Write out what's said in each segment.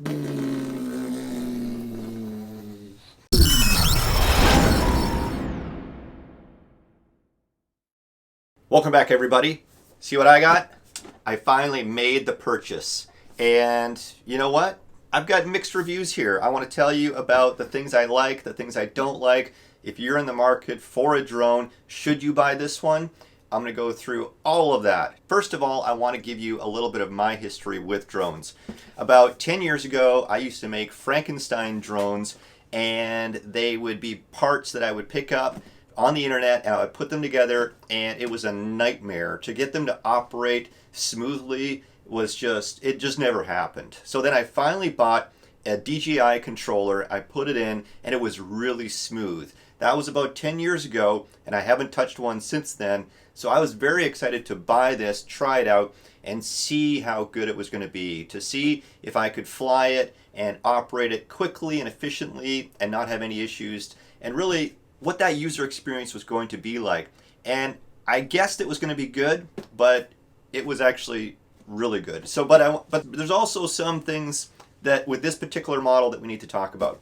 Welcome back, everybody. See what I got? I finally made the purchase. And you know what? I've got mixed reviews here. I want to tell you about the things I like, the things I don't like. If you're in the market for a drone, should you buy this one? I'm going to go through all of that. First of all, I want to give you a little bit of my history with drones. About 10 years ago, I used to make Frankenstein drones, and they would be parts that I would pick up on the internet, and I would put them together, and it was a nightmare. To get them to operate smoothly it just never happened. So then I finally bought a DJI controller, I put it in, and it was really smooth. That was about 10 years ago, and I haven't touched one since then. So I was very excited to buy this, try it out, and see how good it was going to be, to see if I could fly it and operate it quickly and efficiently and not have any issues, and really what that user experience was going to be like. And I guessed it was going to be good, but it was actually really good. So, but there's also some things that with this particular model that we need to talk about.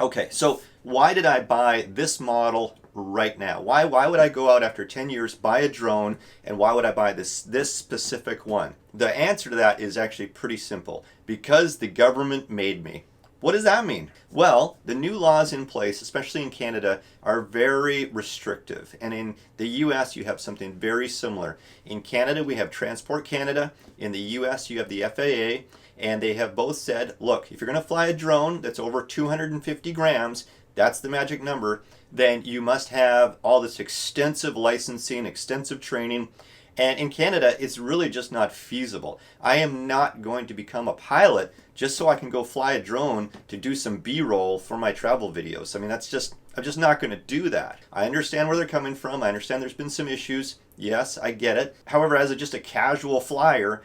Okay, so why did I buy this model right now? Why would I go out after 10 years, buy a drone, and why would I buy this specific one? The answer to that is actually pretty simple. Because the government made me. What does that mean? Well, the new laws in place, especially in Canada, are very restrictive. And in the US, you have something very similar. In Canada, we have Transport Canada. In the US, you have the FAA. And they have both said, look, if you're going to fly a drone that's over 250 grams, that's the magic number, then you must have all this extensive licensing, extensive training. And in Canada, it's really just not feasible. I am not going to become a pilot just so I can go fly a drone to do some B-roll for my travel videos. I mean, I'm just not going to do that. I understand where they're coming from. I understand there's been some issues. Yes, I get it. However, as just a casual flyer,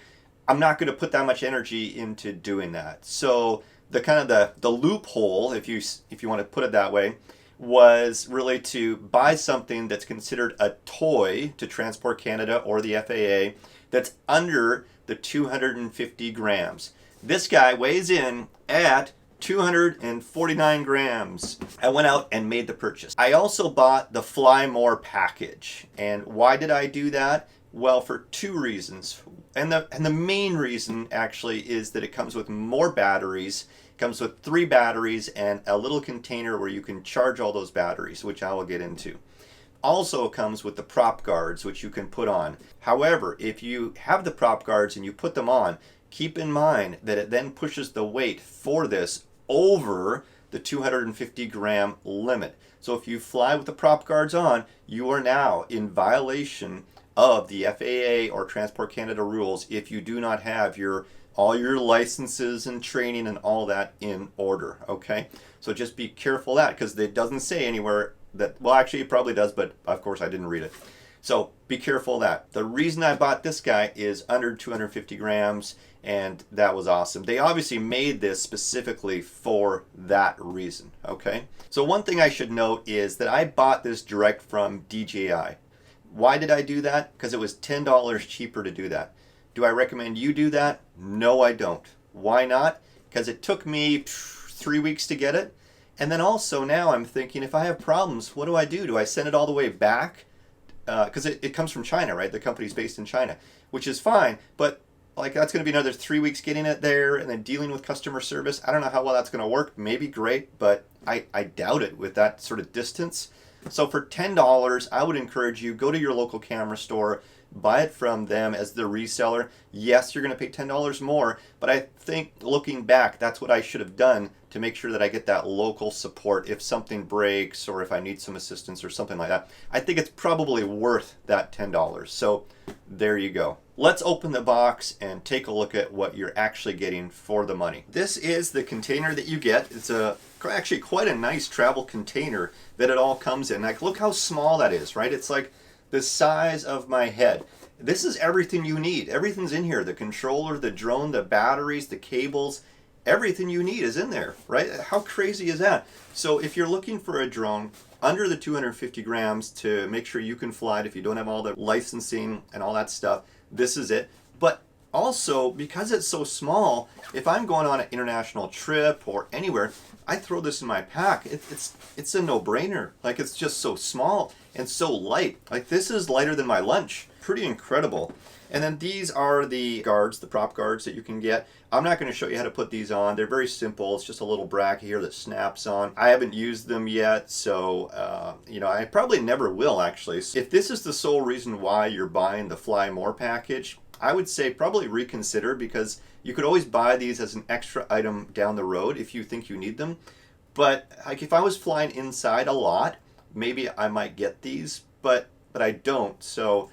I'm not going to put that much energy into doing that. So the kind of the loophole, if you want to put it that way, was really to buy something that's considered a toy to Transport Canada or the FAA that's under the 250 grams. This guy weighs in at 249 grams. I went out and made the purchase. I also bought the Fly More package. And why did I do that? Well, for two reasons. And the main reason actually is that it comes with more batteries. Comes with 3 batteries and a little container where you can charge all those batteries, which I will get into. Also comes with the prop guards, which you can put on. However, if you have the prop guards and you put them on, keep in mind that it then pushes the weight for this over the 250 gram limit. So if you fly with the prop guards on, you are now in violation of the FAA or Transport Canada rules if you do not have all your licenses and training and all that in order, okay? So just be careful of that, because it doesn't say anywhere that, well, actually it probably does, but of course I didn't read it. So be careful of that. The reason I bought this guy is under 250 grams, and that was awesome. They obviously made this specifically for that reason, okay? So one thing I should note is that I bought this direct from DJI. Why did I do that? Because it was $10 cheaper to do that. Do I recommend you do that? No, I don't. Why not? Because it took me 3 weeks to get it. And then also now I'm thinking, if I have problems, what do? Do I send it all the way back? Because it comes from China, right? The company's based in China, which is fine. But like that's going to be another 3 weeks getting it there and then dealing with customer service. I don't know how well that's going to work. Maybe great, but I doubt it with that sort of distance. So for $10, I would encourage you, go to your local camera store, buy it from them as the reseller. Yes, you're going to pay $10 more, but I think looking back, that's what I should have done to make sure that I get that local support if something breaks or if I need some assistance or something like that. I think it's probably worth that $10. So there you go. Let's open the box and take a look at what you're actually getting for the money. This is the container that you get. It's actually quite a nice travel container that it all comes in. Like, look how small that is, right? It's like the size of my head. This is everything you need. Everything's in here. The controller, the drone, the batteries, the cables, everything you need is in there, right? How crazy is that? So if you're looking for a drone under the 250 grams to make sure you can fly it if you don't have all the licensing and all that stuff, this is it. But Also, because it's so small, if I'm going on an international trip or anywhere, I throw this in my pack. It's a no-brainer. Like, it's just so small and so light. Like, this is lighter than my lunch. Pretty incredible. And then these are the guards, the prop guards that you can get. I'm not going to show you how to put these on. They're very simple. It's just a little bracket here that snaps on. I haven't used them yet, so you know, I probably never will, actually. If this is the sole reason why you're buying the Fly More package, I would say probably reconsider, because you could always buy these as an extra item down the road if you think you need them. But like, if I was flying inside a lot, maybe I might get these, but I don't. So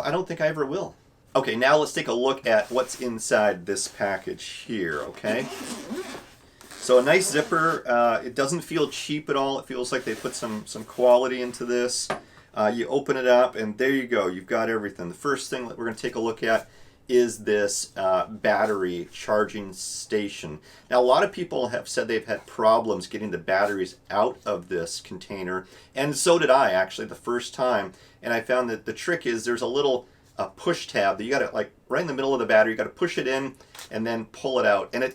I don't think I ever will. Okay, now let's take a look at what's inside this package here, okay? So a nice zipper. It doesn't feel cheap at all. It feels like they put some quality into this. You open it up, and there you go. You've got everything. The first thing that we're going to take a look at is this battery charging station. Now, a lot of people have said they've had problems getting the batteries out of this container, and so did I, actually, the first time. And I found that the trick is there's a little push tab that you got to, like, right in the middle of the battery, you got to push it in and then pull it out. And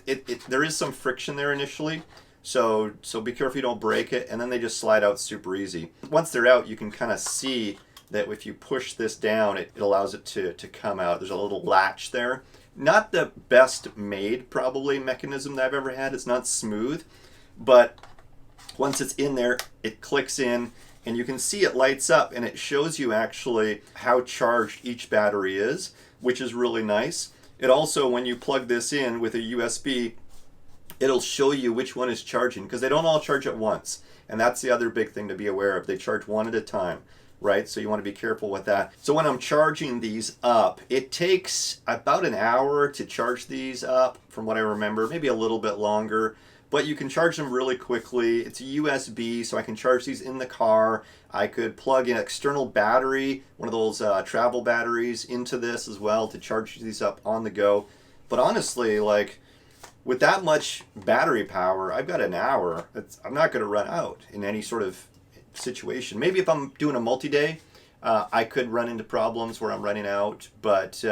there is some friction there initially, so be careful you don't break it, and then they just slide out super easy. Once they're out, you can kind of see that if you push this down, it allows it to come out. There's a little latch there. Not the best made, probably, mechanism that I've ever had. It's not smooth, but once it's in there, it clicks in, and you can see it lights up, and it shows you actually how charged each battery is, which is really nice. It also, when you plug this in with a USB, it'll show you which one is charging, because they don't all charge at once. And that's the other big thing to be aware of. They charge one at a time, right? So you want to be careful with that. So when I'm charging these up, it takes about an hour to charge these up, from what I remember, maybe a little bit longer. But you can charge them really quickly. It's a USB, so I can charge these in the car. I could plug an external battery, one of those travel batteries, into this as well to charge these up on the go. But honestly, like, with that much battery power, I've got an hour. I'm not going to run out in any sort of situation. Maybe if I'm doing a multi-day, I could run into problems where I'm running out, but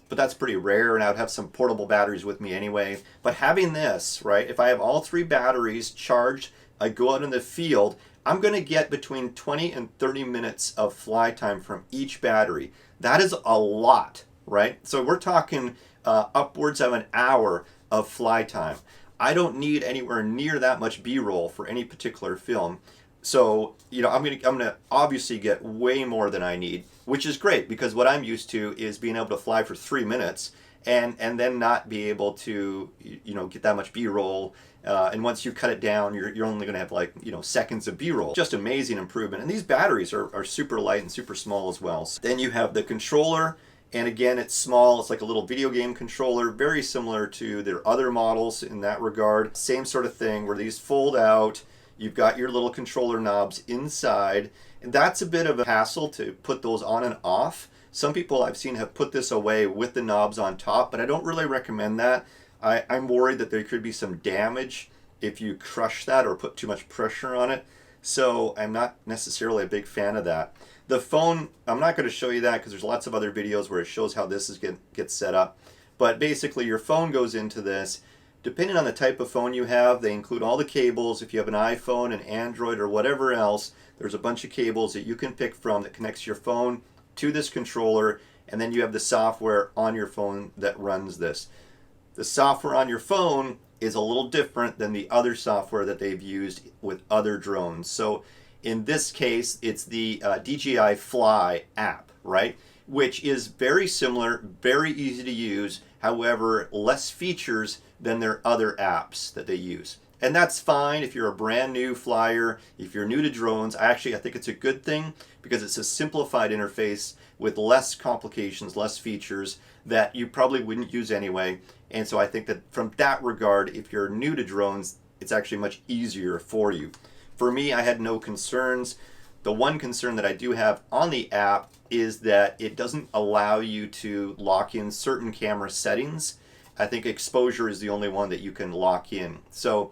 that's pretty rare, and I would have some portable batteries with me anyway. But having this, right, if I have all three batteries charged, I go out in the field, I'm going to get between 20 and 30 minutes of fly time from each battery. That is a lot, right? So we're talking upwards of an hour of fly time. I don't need anywhere near that much B-roll for any particular film. So, you know, I'm gonna obviously get way more than I need, which is great, because what I'm used to is being able to fly for 3 minutes and then not be able to, you know, get that much B-roll. And once you cut it down, you're only gonna have, like, you know, seconds of B-roll. Just amazing improvement. And these batteries are super light and super small as well. So then you have the controller. And again, it's small. It's like a little video game controller, very similar to their other models in that regard. Same sort of thing, where these fold out. You've got your little controller knobs inside, and that's a bit of a hassle to put those on and off. Some people I've seen have put this away with the knobs on top, but I don't really recommend that. I'm worried that there could be some damage if you crush that or put too much pressure on it. So I'm not necessarily a big fan of that. The phone, I'm not going to show you that because there's lots of other videos where it shows how this gets set up. But basically, your phone goes into this. Depending on the type of phone you have, they include all the cables. If you have an iPhone, an Android, or whatever else, there's a bunch of cables that you can pick from that connects your phone to this controller, and then you have the software on your phone that runs this. The software on your phone is a little different than the other software that they've used with other drones. So in this case, it's the DJI Fly app, right? Which is very similar, very easy to use, however, less features than their other apps that they use. And that's fine if you're a brand new flyer, if you're new to drones. I think it's a good thing, because it's a simplified interface with less complications, less features that you probably wouldn't use anyway. And so I think that from that regard, if you're new to drones, it's actually much easier for you. For me, I had no concerns. The one concern that I do have on the app is that it doesn't allow you to lock in certain camera settings. I think exposure is the only one that you can lock in. So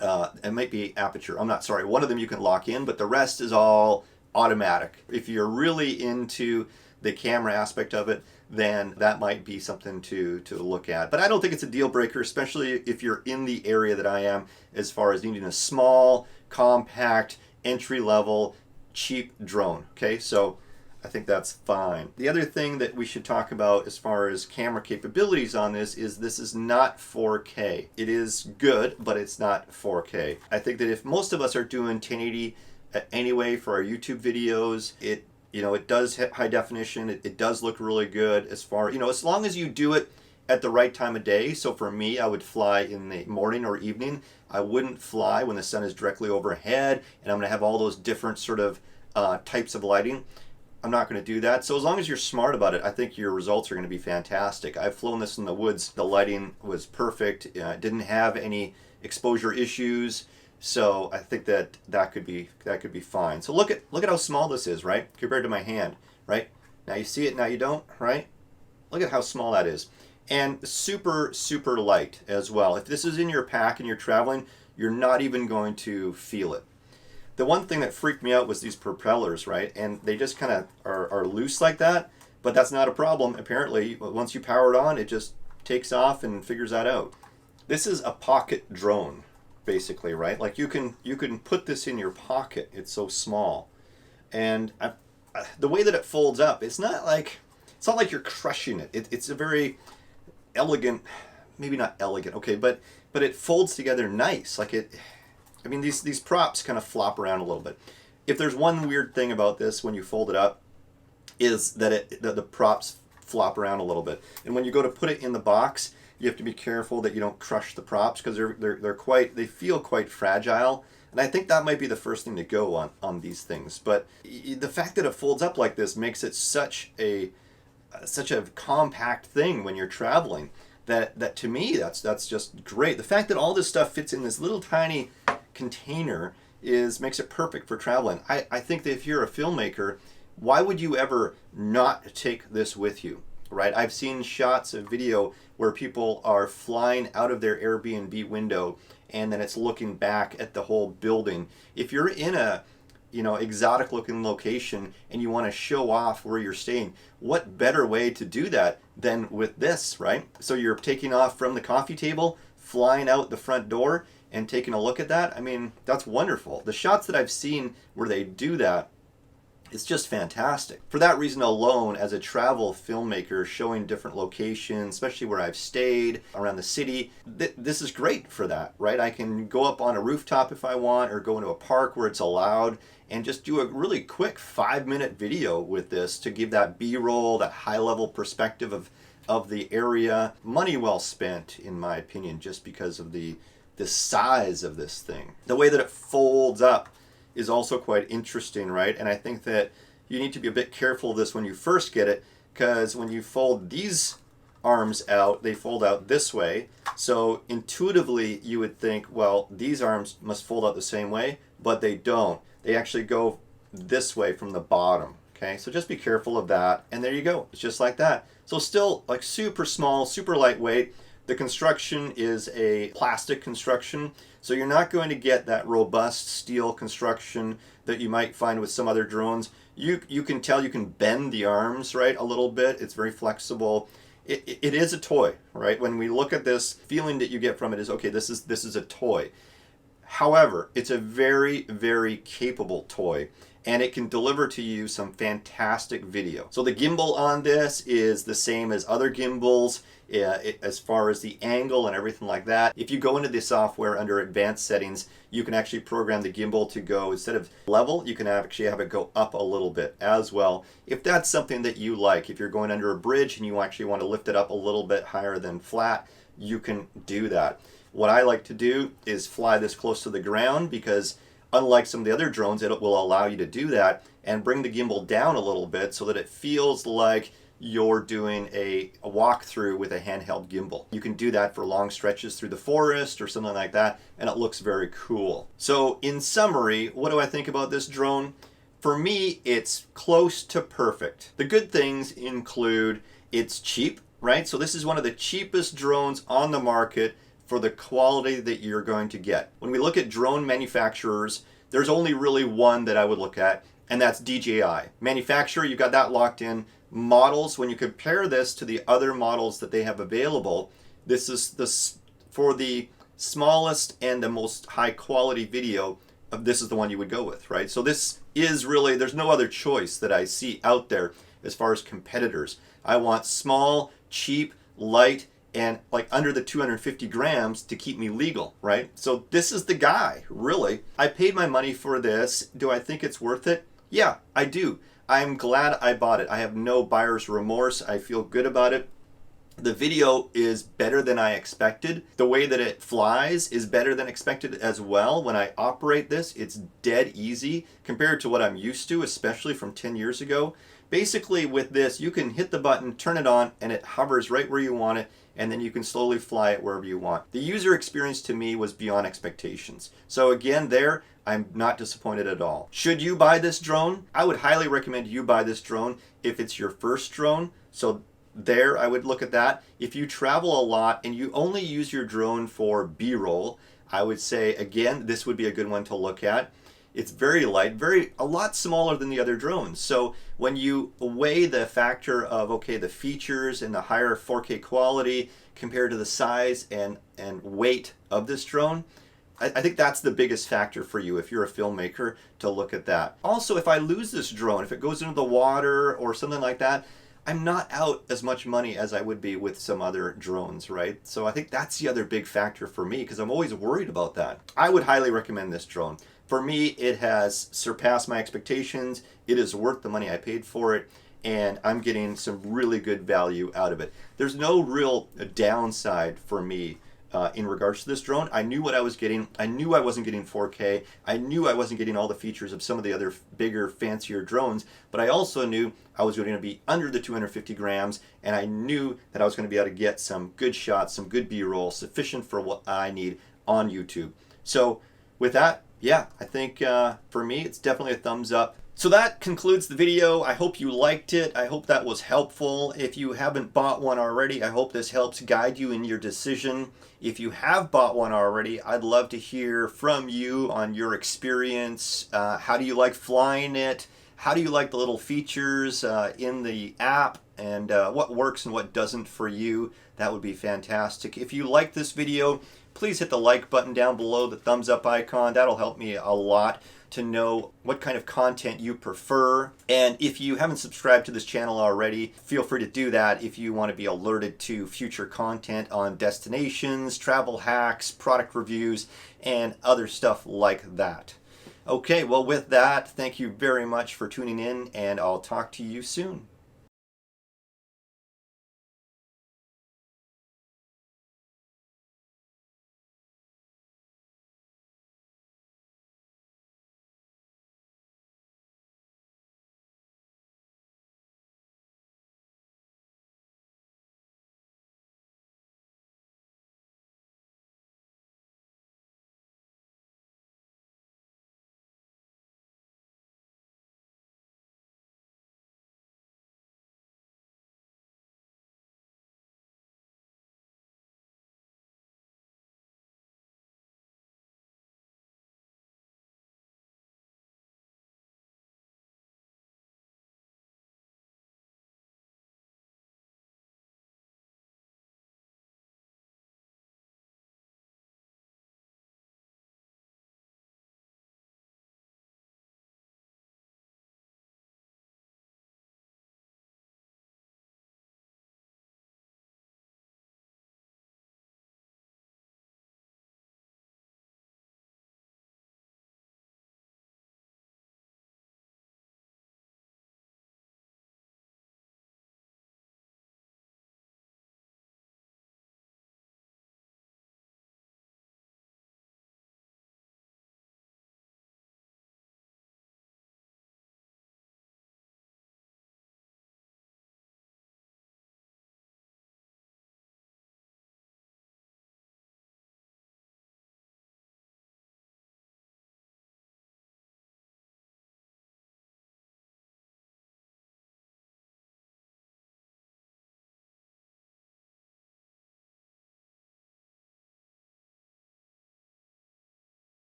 it might be aperture. One of them you can lock in, but the rest is all automatic. If you're really into the camera aspect of it, then that might be something to look at. But I don't think it's a deal breaker, especially if you're in the area that I am, as far as needing a small, compact, entry-level, cheap drone. Okay, so I think that's fine. The other thing that we should talk about as far as camera capabilities on this is not 4K. It is good, but it's not 4K. I think that if most of us are doing 1080 anyway for our YouTube videos, it does hit high definition. It does look really good as far, as long as you do it at the right time of day. So for me, I would fly in the morning or evening. I wouldn't fly when the sun is directly overhead and I'm going to have all those different sort of types of lighting. I'm not going to do that. So as long as you're smart about it, I think your results are going to be fantastic. I've flown this in the woods. The lighting was perfect. Didn't have any exposure issues. So I think that could be fine. So look at how small this is, right? Compared to my hand, right? Now you see it, now you don't, right? Look at how small that is. And super, super light as well. If this is in your pack and you're traveling, you're not even going to feel it. The one thing that freaked me out was these propellers, right? And they just kind of are loose like that, but that's not a problem. Apparently, once you power it on, it just takes off and figures that out. This is a pocket drone, basically, right? Like you can put this in your pocket. It's so small. And the way that it folds up, it's not like you're crushing it. It's a very elegant, maybe not elegant, okay, but it folds together nice. I mean, these props kind of flop around a little bit. If there's one weird thing about this when you fold it up, is that the props flop around a little bit. And when you go to put it in the box, you have to be careful that you don't crush the props because they feel quite fragile. And I think that might be the first thing to go on these things. But the fact that it folds up like this makes it such a compact thing when you're traveling. That to me, that's just great. The fact that all this stuff fits in this little tiny container makes it perfect for traveling. I think that if you're a filmmaker, why would you ever not take this with you, right? I've seen shots of video where people are flying out of their Airbnb window and then it's looking back at the whole building. If you're in a exotic looking location and you want to show off where you're staying, what better way to do that than with this, right? So you're taking off from the coffee table, flying out the front door and taking a look at that. I mean, that's wonderful. The shots that I've seen where they do that, it's just fantastic. For that reason alone, as a travel filmmaker showing different locations, especially where I've stayed around the city, this is great for that, right? I can go up on a rooftop if I want, or go into a park where it's allowed, and just do a really quick 5-minute video with this to give that B-roll, that high-level perspective of the area. Money well spent, in my opinion, just because of the size of this thing. The way that it folds up is also quite interesting, right? And I think that you need to be a bit careful of this when you first get it, because when you fold these arms out, they fold out this way. So intuitively, you would think, well, these arms must fold out the same way, but they don't. They actually go this way from the bottom, okay? So just be careful of that. And there you go. It's just like that. So still like super small, super lightweight. The construction is a plastic construction, so you're not going to get that robust steel construction that you might find with some other drones. You can tell you can bend the arms, right, a little bit. It's very flexible. It is a toy, right? When we look at this, feeling that you get from it is, okay, this is a toy. However, it's a very, very capable toy, and it can deliver to you some fantastic video. So the gimbal on this is the same as other gimbals as far as the angle and everything like that. If you go into the software under advanced settings, you can actually program the gimbal to go, instead of level, you can actually have it go up a little bit as well. If that's something that you like, if you're going under a bridge and you actually want to lift it up a little bit higher than flat, you can do that. What I like to do is fly this close to the ground, because unlike some of the other drones, it will allow you to do that and bring the gimbal down a little bit so that it feels like you're doing a walkthrough with a handheld gimbal. You can do that for long stretches through the forest or something like that, and it looks very cool. So in summary, what do I think about this drone? For me, it's close to perfect. The good things include it's cheap, right? So this is one of the cheapest drones on the market for the quality that you're going to get. When we look at drone manufacturers, there's only really one that I would look at, and that's DJI. Manufacturer, you got that locked in. models, when you compare this to the other models that they have available, this is for the smallest and the most high quality video. This is the one you would go with, right? So this is really, there's no other choice that I see out there as far as competitors. I want small, cheap, light, and like under the 250 grams to keep me legal, right? So this is the guy, really. I paid my money for this. Do I think it's worth it? Yeah, I do. I'm glad I bought it. I have no buyer's remorse. I feel good about it. The video is better than I expected. The way that it flies is better than expected as well. When I operate this, it's dead easy compared to what I'm used to, especially from 10 years ago. Basically with this, you can hit the button, turn it on, and it hovers right where you want it, and then you can slowly fly it wherever you want. The user experience to me was beyond expectations. So again, there, I'm not disappointed at all. Should you buy this drone? I would highly recommend you buy this drone if it's your first drone. So there, I would look at that. If you travel a lot and you only use your drone for B-roll, I would say, again, this would be a good one to look at. It's very light, a lot smaller than the other drones. So when you weigh the factor of, okay, the features and the higher 4K quality compared to the size and weight of this drone, I think that's the biggest factor for you if you're a filmmaker, to look at that. Also, if I lose this drone, if it goes into the water or something like that, I'm not out as much money as I would be with some other drones, right? So I think that's the other big factor for me, because I'm always worried about that. I would highly recommend this drone. For me, it has surpassed my expectations. It is worth the money I paid for it, and I'm getting some really good value out of it. There's no real downside for me in regards to this drone. I knew what I was getting. I knew I wasn't getting 4K. I knew I wasn't getting all the features of some of the other bigger, fancier drones, but I also knew I was going to be under the 250 grams, and I knew that I was going to be able to get some good shots, some good B-roll, sufficient for what I need on YouTube. So with that, yeah, I think for me, it's definitely a thumbs up. So that concludes the video. I hope you liked it. I hope that was helpful. If you haven't bought one already, I hope this helps guide you in your decision. If you have bought one already, I'd love to hear from you on your experience. How do you like flying it? How do you like the little features in the app? And what works and what doesn't for you? That would be fantastic. If you like this video, please hit the like button down below, the thumbs up icon. That'll help me a lot to know what kind of content you prefer. And if you haven't subscribed to this channel already, feel free to do that if you want to be alerted to future content on destinations, travel hacks, product reviews, and other stuff like that. Okay, well with that, thank you very much for tuning in, and I'll talk to you soon.